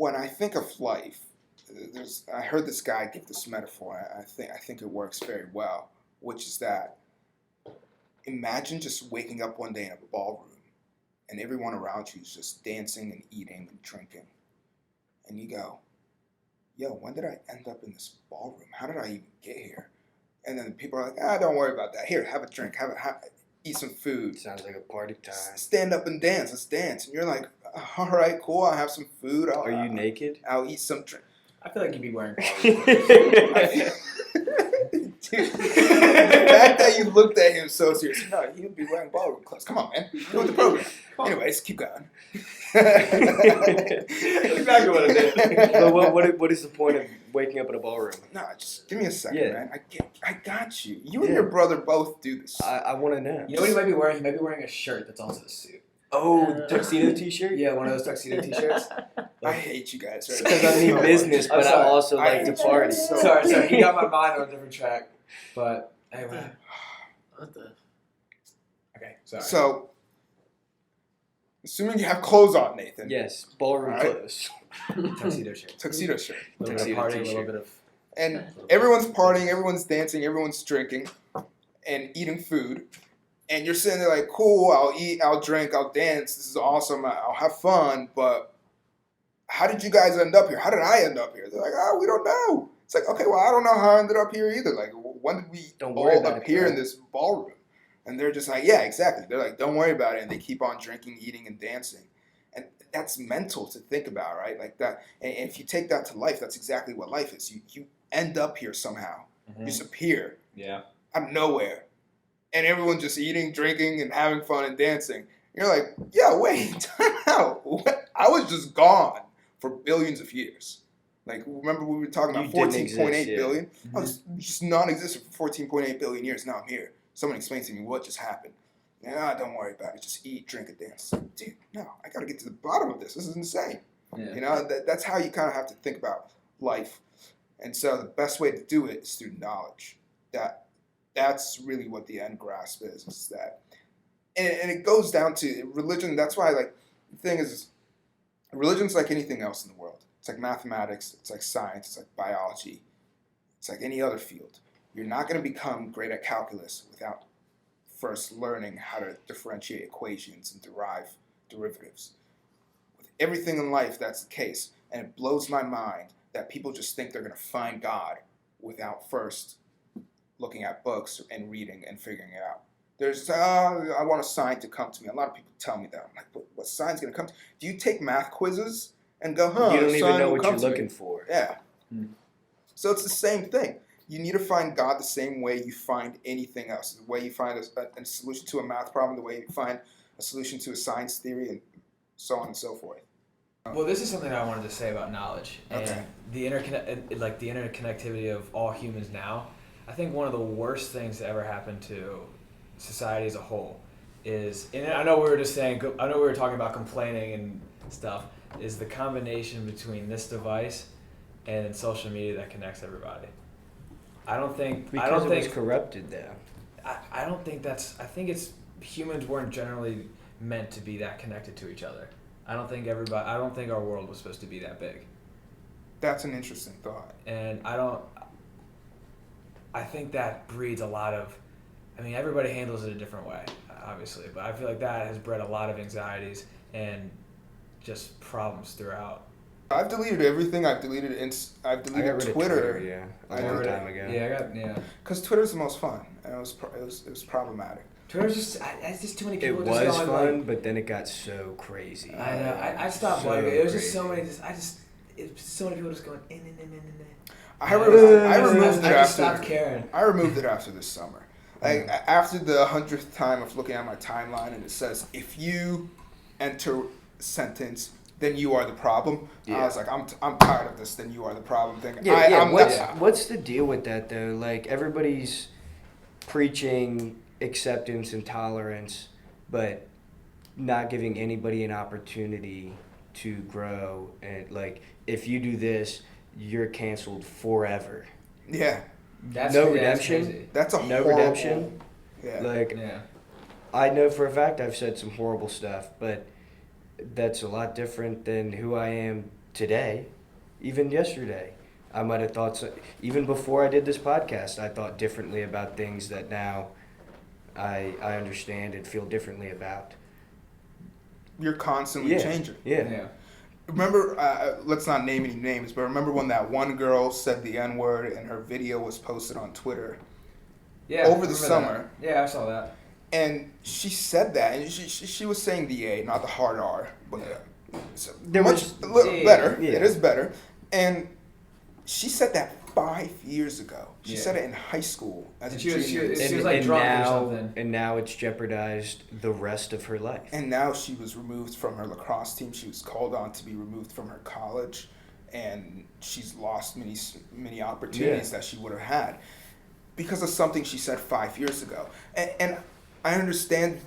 when I think of life, I heard this guy give this metaphor. I think it works very well, which is that imagine just waking up one day in a ballroom and everyone around you is just dancing and eating and drinking. And you go, yo, when did I end up in this ballroom? How did I even get here? And then people are like, don't worry about that. Here, have a drink, eat some food. Sounds like a party time. Stand up and dance. Let's dance. And you're like, all right, cool. I'll have some food. Are you naked? I'll eat some drink. I feel like you'd be wearing Dude, the fact that you looked at him so serious, no, he'd be wearing ballroom clothes. Come on, man. Go with the program. Anyways, keep going. Exactly what it is. But what is the point of waking up in a ballroom? No, just give me a second, Yeah. man. I got you. You and your brother both do this. I want to know. You know what he might be wearing? He might be wearing a shirt that's also a suit. Oh, tuxedo t-shirt? Yeah, one of those tuxedo t-shirts. I hate you guys. Right Because I mean business, but I also like to party. Sorry. He got my mind on a different track. But anyway. What the? Okay, sorry. So, assuming you have clothes on, Nathan. Yes, ballroom All right. clothes. Tuxedo shirt. Tuxedo shirt. A little bit Tuxedo of party, a little t-shirt. bit of... And everyone's partying, everyone's dancing, everyone's drinking and eating food. And you're sitting there like, cool, I'll eat, I'll drink, I'll dance. This is awesome. I'll have fun. But how did you guys end up here? How did I end up here? They're like, we don't know. It's like, okay, well, I don't know how I ended up here either. Like, when did we Don't worry all about it, appear bro. in this ballroom? And they're just like, yeah, exactly. They're like, don't worry about it. And they keep on drinking, eating, and dancing. And that's mental to think about, right? Like that. And if you take that to life, that's exactly what life is. You end up here somehow. Mm-hmm. You just appear Yeah. out of nowhere. And everyone's just eating, drinking, and having fun and dancing. You're like, yeah, wait, time out. I was just gone for billions of years. Like, remember we were talking about You didn't 14.8 exist, yeah. billion? Mm-hmm. I was just non-existent for 14.8 billion years. Now I'm here. Someone explains to me what just happened. Don't worry about it. Just eat, drink, and dance. Dude, no, I got to get to the bottom of this. This is insane. Yeah. You know, that's how you kind of have to think about life. And so the best way to do it is through knowledge. That's really what the end grasp is that. And it goes down to religion. That's why, like, the thing is, religion's like anything else in the world. It's like mathematics. It's like science. It's like biology. It's like any other field. You're not going to become great at calculus without first learning how to differentiate equations and derive derivatives. With everything in life, that's the case. And it blows my mind that people just think they're going to find God without first looking at books and reading and figuring it out. There's, I want a sign to come to me. A lot of people tell me that. I'm like, what sign's going to come to me? Do you take math quizzes and go, You don't a even sign know will what come you're to me? looking for. Yeah. Hmm. So it's the same thing. You need to find God the same way you find anything else. The way you find a solution to a math problem, the way you find a solution to a science theory, and so on and so forth. Well, this is something I wanted to say about knowledge Okay. and the interconnectivity of all humans now. I think one of the worst things that ever happened to society as a whole is, and I know we were talking about complaining and stuff, is the combination between this device and social media that connects everybody. I think was corrupted, though. I don't think I think it's humans weren't generally meant to be that connected to each other. I don't think our world was supposed to be that big. That's an interesting thought. And I think that breeds a lot of, everybody handles it a different way, obviously, but I feel like that has bred a lot of anxieties and just problems throughout. I've deleted everything. I've deleted I got Twitter. rid of Twitter, yeah, I a long got rid of- time ago. Yeah. Because Twitter's the most fun, and it was problematic. Twitter's it's just too many It people. was just going, fun, like, but then it got so crazy. I know. I stopped So liking it. It was just so crazy. many. It's so many people just going. I removed it I just stopped after. caring. I removed it after this summer. Like after the 100th time of looking at my timeline, and it says if you enter sentence, then you are the problem. Yeah. I was like, I'm tired of this. Then you are the problem thing. What's the deal with that though? Like everybody's preaching acceptance and tolerance, but not giving anybody an opportunity to grow. And like, if you do this, you're canceled forever. Yeah, No redemption? crazy. that's a No horrible, redemption. Yeah, Like, Yeah. I know for a fact I've said some horrible stuff, but that's a lot different than who I am today, even yesterday. I might have thought, even before I did this podcast, I thought differently about things that now I understand and feel differently about. You're constantly changing. Yeah. Remember, let's not name any names, but remember when that one girl said the N word and her video was posted on Twitter Yeah. over the remember summer? that. Yeah, I saw that. And she said that, and she was saying the A, not the hard R, but so There much was- a little yeah, better. yeah. It is better, and she said that 5 years ago. She Yeah. said it in high school as a And she was- junior. She was, like, drunk or now, something. and now it's jeopardized the rest of her life. And now she was removed from her lacrosse team. She was called on to be removed from her college, and she's lost many opportunities that she would have had because of something she said 5 years ago. And I understand.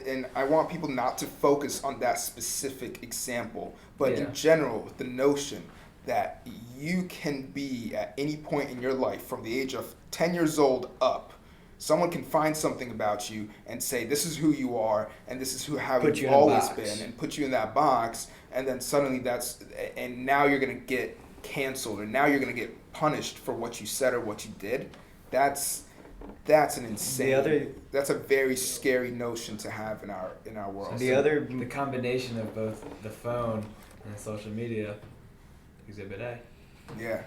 And I want people not to focus on that specific example, but Yeah. in general, the notion that you can be at any point in your life from the age of 10 years old up. Someone can find something about you and say, this is who you are, and this is how Put you've you in a always box. been, and put you in that box, and then suddenly and now you're going to get canceled, and now you're going to get punished for what you said or what you did. That's an insane, that's a very scary notion to have in our world. The combination of both the phone and social media, Exhibit A. Yeah.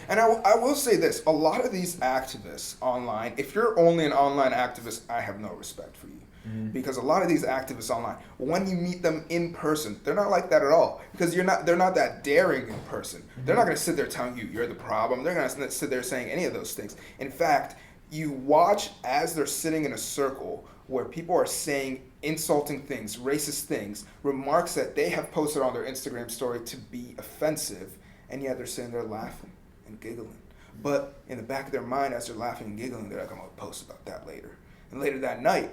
And I will say this, a lot of these activists online, if you're only an online activist, I have no respect for you. Mm-hmm. Because a lot of these activists online, when you meet them in person, they're not like that at all. Because they're not that daring in person. They're not going to sit there telling you you're the problem. They're going to sit there saying any of those things. In fact, you watch as they're sitting in a circle where people are saying insulting things, racist things, remarks that they have posted on their Instagram story to be offensive, and yet they're sitting there laughing and giggling. But in the back of their mind, as they're laughing and giggling, they're like, I'm going to post about that later. And later that night,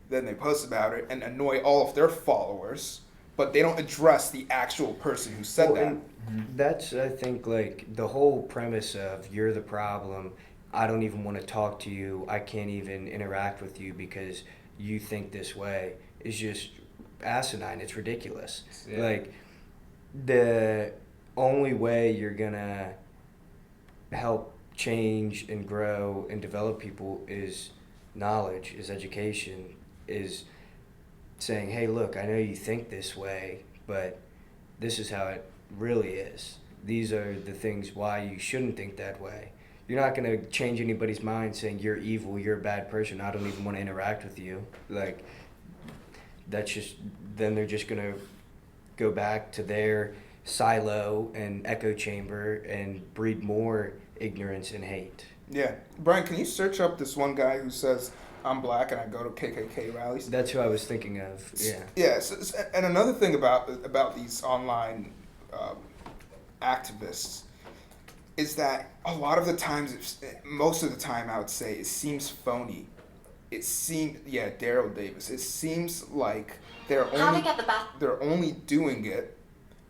then they post about it and annoy all of their followers, but they don't address the actual person who said that. And that's, I think, like, the whole premise of you're the problem. I don't even want to talk to you. I can't even interact with you because you think this way is just asinine. It's ridiculous. Yeah. Like, the only way you're going to help change and grow and develop people is knowledge, is education, is saying, hey, look, I know you think this way, but this is how it really is. These are the things why you shouldn't think that way. You're not going to change anybody's mind saying you're evil, you're a bad person, I don't even want to interact with you. Like, that's just, then they're just going to go back to their silo and echo chamber and breed more ignorance and hate. Yeah. Brian, can you search up this one guy who says, I'm black and I go to KKK rallies? That's who I was thinking of, yeah. Yeah, and another thing about these online activists is that a lot of the times, most of the time I would say, it seems phony. It seems, Daryl Davis. It seems like they're only doing it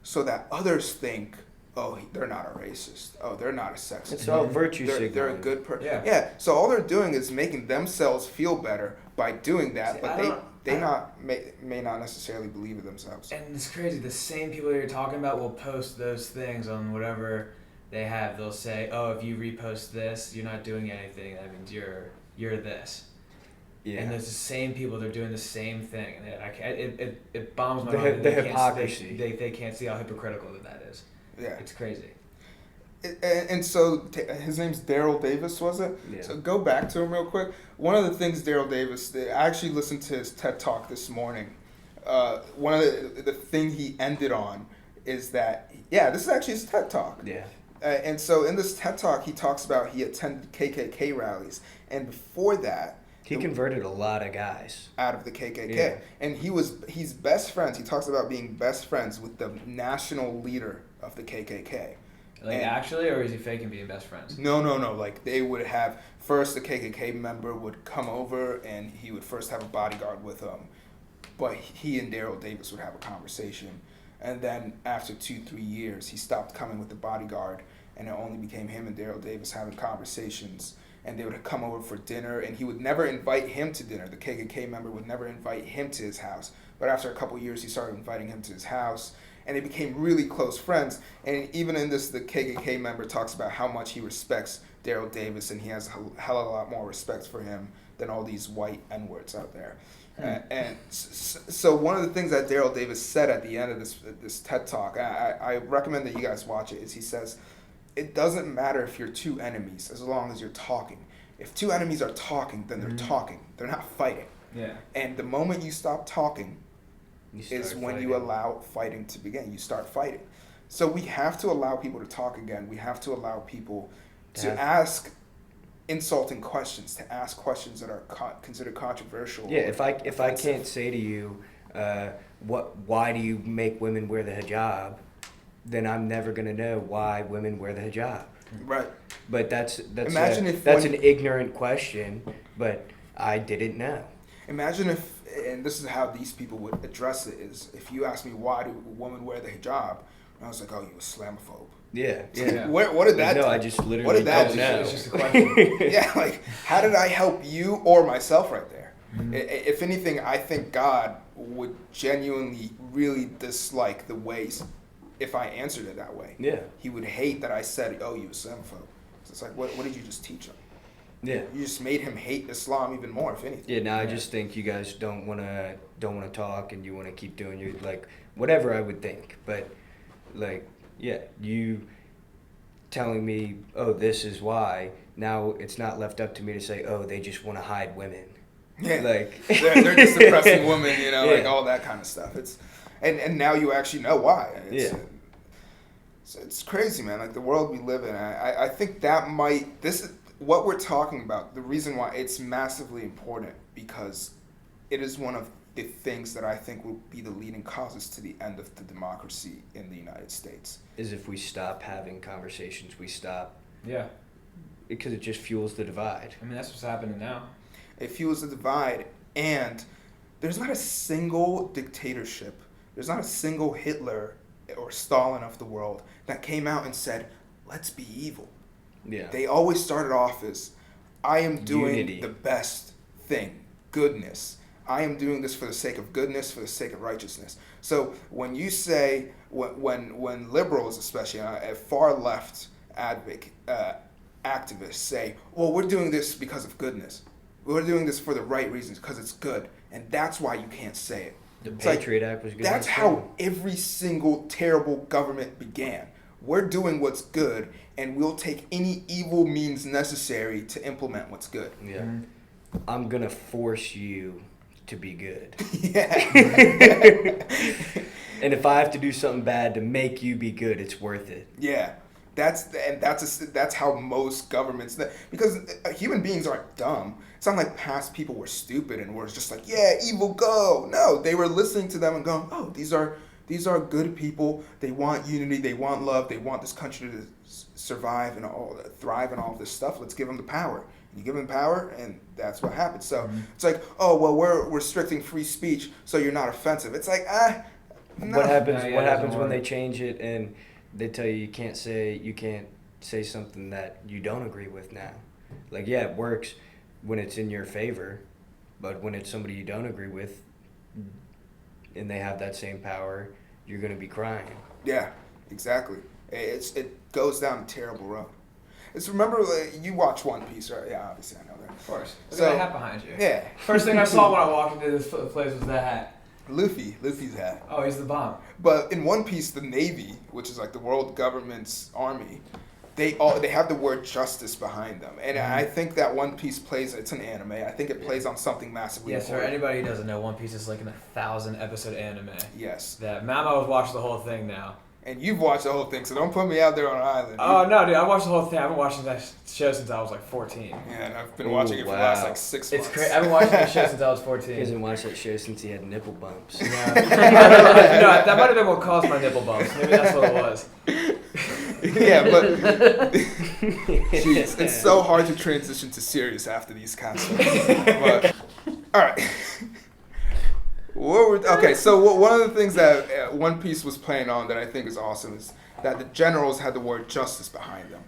so that others think, oh, they're not a racist. Oh, they're not a sexist. It's all virtue signaling. They're a good person. Yeah. So all they're doing is making themselves feel better by doing that, See, but may not necessarily believe it themselves. And it's crazy. The same people you're talking about will post those things on whatever they have. They'll say, "Oh, if you repost this, you're not doing anything. That means you're this." Yeah. And there's the same people. They're doing the same thing. And it bombs my The mind. hy- that the they can't- hypocrisy. They can't see how hypocritical that is. Yeah. It's crazy. And so his name's Daryl Davis, was it? Yeah. So go back to him real quick. One of the things Daryl Davis did, I actually listened to his TED Talk this morning. One of the thing he ended on is that, this is actually his TED Talk. Yeah. And so in this TED Talk, he talks about he attended KKK rallies. And before that, He converted a lot of guys. out of the KKK. Yeah. And he's best friends. He talks about being best friends with the national leader of the KKK. Like And- actually, or is he faking being best friends? No. Like they would have first the KKK member would come over and he would first have a bodyguard with him, but he and Daryl Davis would have a conversation, and then after 2-3 years he stopped coming with the bodyguard, and it only became him and Daryl Davis having conversations. And they would come over for dinner, and he would never invite him to dinner. The KKK member would never invite him to his house. But after a couple years, he started inviting him to his house. and they became really close friends. And even in this, the KKK member talks about how much he respects Daryl Davis, and he has a hell of a lot more respect for him than all these white N-words out there. So one of the things that Daryl Davis said at the end of this TED Talk, I recommend that you guys watch it, is he says, it doesn't matter if you're two enemies as long as you're talking. If two enemies are talking, then they're talking. They're not fighting. Yeah. And the moment you stop talking You is start when you fighting. allow fighting to begin. You start fighting. So we have to allow people to talk again. We have to allow people to Yeah. ask insulting questions, to ask questions that are considered controversial. Yeah, or if I offensive. can't say to you, why do you make women wear the hijab, then I'm never gonna know why women wear the hijab. Right. But that's Imagine if that's when- an ignorant question, but I didn't know. Imagine if, and this is how these people would address it, is if you ask me why do women wear the hijab, and I was like, oh, you Islamophobe. Yeah, It's like, yeah. what did that No, do? I just literally What did that don't do? know. It's just a question. Yeah, like, how did I help you or myself right there? Mhm. If anything, I think God would genuinely really dislike the ways if I answered it that way. Yeah, He would hate that I said, oh, you Islamophobe. So it's like, what did you just teach him? yeah. You just made him hate Islam even more, if anything. Yeah, no, I Yeah. just think you guys don't wanna talk, and you wanna keep doing your like whatever I would think. But like, yeah, you telling me, oh, this is why. Now it's not left up to me to say, oh, they just want to hide women. Yeah. Like they're just suppressing women, you know, like Yeah. all that kind of stuff. It's and now you actually know why. It's, Yeah. It's crazy, man. Like the world we live in. I think that might this is what we're talking about. The reason why it's massively important because it is one of the things that I think will be the leading causes to the end of the democracy in the United States. is if we stop having conversations, we stop Yeah. because it just fuels the divide. I mean, that's what's happening now. It fuels the divide, and there's not a single dictatorship, there's not a single Hitler or Stalin of the world that came out and said, let's be evil. Yeah. They always started off as, I am doing Unity. the best thing, goodness. I am doing this for the sake of goodness, for the sake of righteousness. So when you say, when liberals especially, far left activists say, well, we're doing this because of goodness. We're doing this for the right reasons, because it's good. And that's why you can't say it. The It's like, Patriot Act was good. That's how every single terrible government began. We're doing what's good, and we'll take any evil means necessary to implement what's good. Yeah. I'm gonna force you to be good. Yeah. And if I have to do something bad to make you be good, it's worth it. Yeah. That's how most governments, because human beings aren't dumb. It's not like past people were stupid and were just like, yeah, evil, go. No, they were listening to them and going, oh, these are good people. They want unity. They want love. They want this country to survive and thrive and all this stuff. Let's give them the power. You give them power, and that's what happens. So it's like, oh, well, we're restricting free speech, so you're not offensive. It's like, no. What happens? No, yeah, What it happens doesn't when they work. change it and they tell you can't say something that you don't agree with now? Like, yeah, it works when it's in your favor, but when it's somebody you don't agree with, and they have that same power, you're gonna be crying. Yeah, exactly. It goes down a terrible road. Remember you watch One Piece, right? Yeah, obviously I know that. Of course. Look So- at that hat behind you. Yeah, First thing I saw when I walked into this place was that hat. Luffy's hat. Oh, he's the bomb. But in One Piece, the Navy, which is like the world government's army, they have the word justice behind them, and I think that One Piece it's an anime. I think it plays on something massively Yes, sir. important. Anybody who doesn't know, One Piece is like an 1,000 episode anime. Yes, That Mamo has watched the whole thing now. and you've watched the whole thing, so don't put me out there on an island. Oh no, dude! I watched the whole thing. I've been watching that show since I was like 14. Yeah, and I've been Ooh, watching it for the last wow. like 6 It's months. crazy. I've been watching that show since I was He 14. hasn't watched that show since he had nipple bumps. No, that might have been what caused my nipple bumps. Maybe that's what it was. Yeah, but jeez, it's so hard to transition to serious after these kinds of things. But all right. So one of the things that One Piece was playing on that I think is awesome is that the generals had the word justice behind them,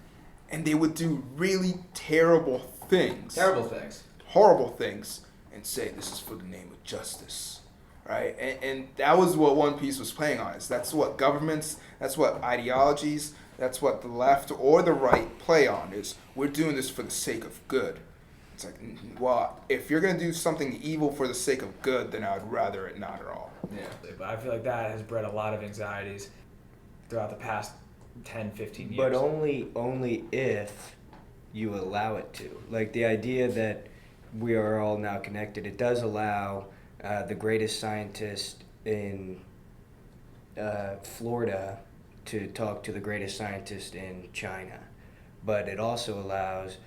and they would do really terrible things, Terrible things. horrible things, and say this is for the name of justice. right? And that was what One Piece was playing on. Is that's what governments, that's what ideologies, that's what the left or the right play on. Is we're doing this for the sake of good. It's like, well, if you're gonna do something evil for the sake of good, then I'd rather it not at all. Yeah. But I feel like that has bred a lot of anxieties throughout the past 10, 15 years. But only if you allow it to. Like the idea that we are all now connected, it does allow the greatest scientist in Florida to talk to the greatest scientist in China. But it also allows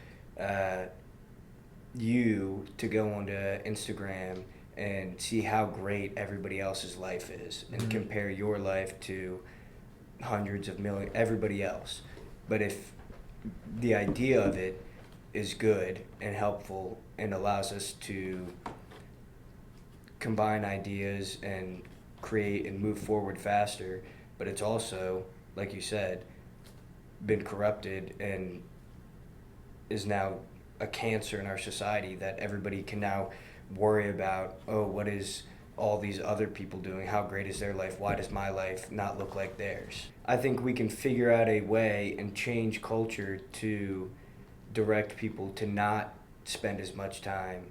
you to go onto Instagram and see how great everybody else's life is and compare your life to hundreds of million everybody else. But if the idea of it is good and helpful and allows us to combine ideas and create and move forward faster, but it's also, like you said, been corrupted and is now a cancer in our society that everybody can now worry about, oh, what is all these other people doing? How great is their life? Why does my life not look like theirs? I think we can figure out a way and change culture to direct people to not spend as much time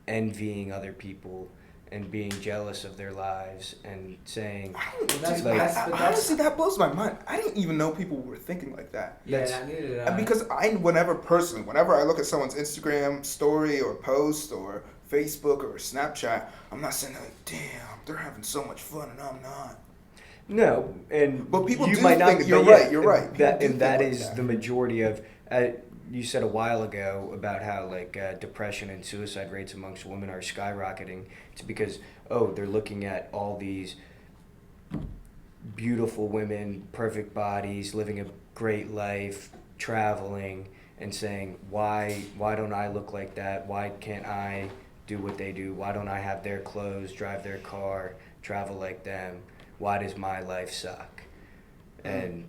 envying other people and being jealous of their lives and saying, Honestly, that blows my mind. I didn't even know people were thinking like that. Yeah, neither did I. Because whenever I look at someone's Instagram story or post or Facebook or Snapchat, I'm not saying like, damn, they're having so much fun and I'm not. no, and But people you do might not think- be, you're but right, yeah, you're right. People That do and think that like is that. the majority of. You said a while ago about how like depression and suicide rates amongst women are skyrocketing. It's because they're looking at all these beautiful women, perfect bodies, living a great life, traveling, and saying, why don't I look like that? Why can't I do what they do? Why don't I have their clothes, drive their car, travel like them? Why does my life suck? And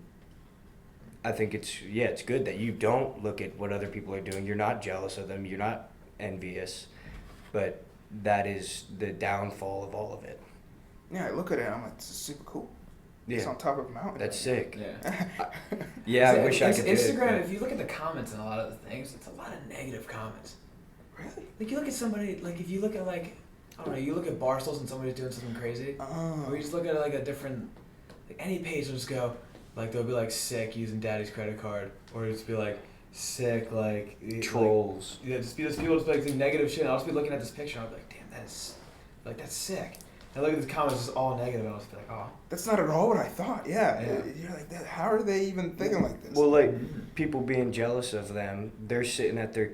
I think it's good that you don't look at what other people are doing. You're not jealous of them. You're not envious. But that is the downfall of all of it. Yeah, I look at it and I'm like, this is super cool. It's Yeah, on top of a mountain. that's sick. Yeah. Yeah, I wish I could do it, Instagram, but- if you look at the comments and a lot of the things, it's a lot of negative comments. Really? Like you look at somebody, like if you look at like, I don't know, you look at bar stools and somebody's doing something crazy, Oh. or you just look at like a different, like any page will just go, like they'll be like sick using daddy's credit card, or just be like sick like Trolls. Like, yeah, just people just like do negative shit. And I'll just be looking at this picture and I'll be like, damn, that's sick. And I look at the comments, just all negative, and I'll just be like, oh. That's not at all what I thought. Yeah. Yeah. You're like, how are they even thinking like this? Well, like people being jealous of them, they're sitting at their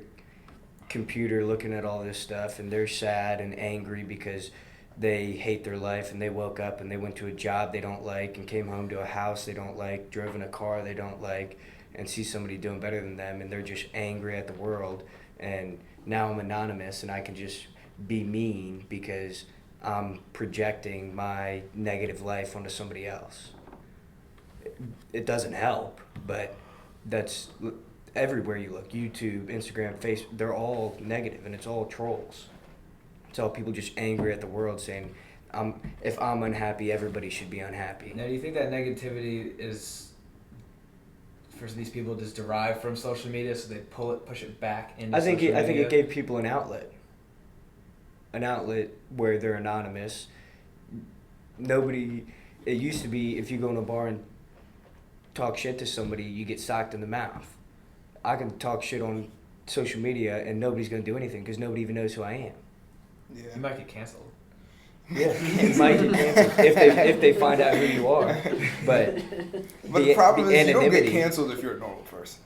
computer looking at all this stuff, and they're sad and angry because they hate their life, and they woke up and they went to a job they don't like and came home to a house they don't like, drove in a car they don't like, and see somebody doing better than them, and they're just angry at the world. And now I'm anonymous and I can just be mean because I'm projecting my negative life onto somebody else. It doesn't help, but that's everywhere you look. YouTube, Instagram, Facebook, they're all negative, and it's all trolls. It's all people just angry at the world saying, if I'm unhappy, everybody should be unhappy. Now, do you think that negativity is, for these people, just derived from social media, so they push it back into I think social I think media? it gave people an outlet where they're anonymous. It used to be if you go in a bar and talk shit to somebody, you get socked in the mouth. I can talk shit on social media and nobody's going to do anything because nobody even knows who I am. You Yeah. might get canceled. Yeah, you might get canceled if they find out who you are. But But the problem is you don't get anonymity- canceled if you're a normal person.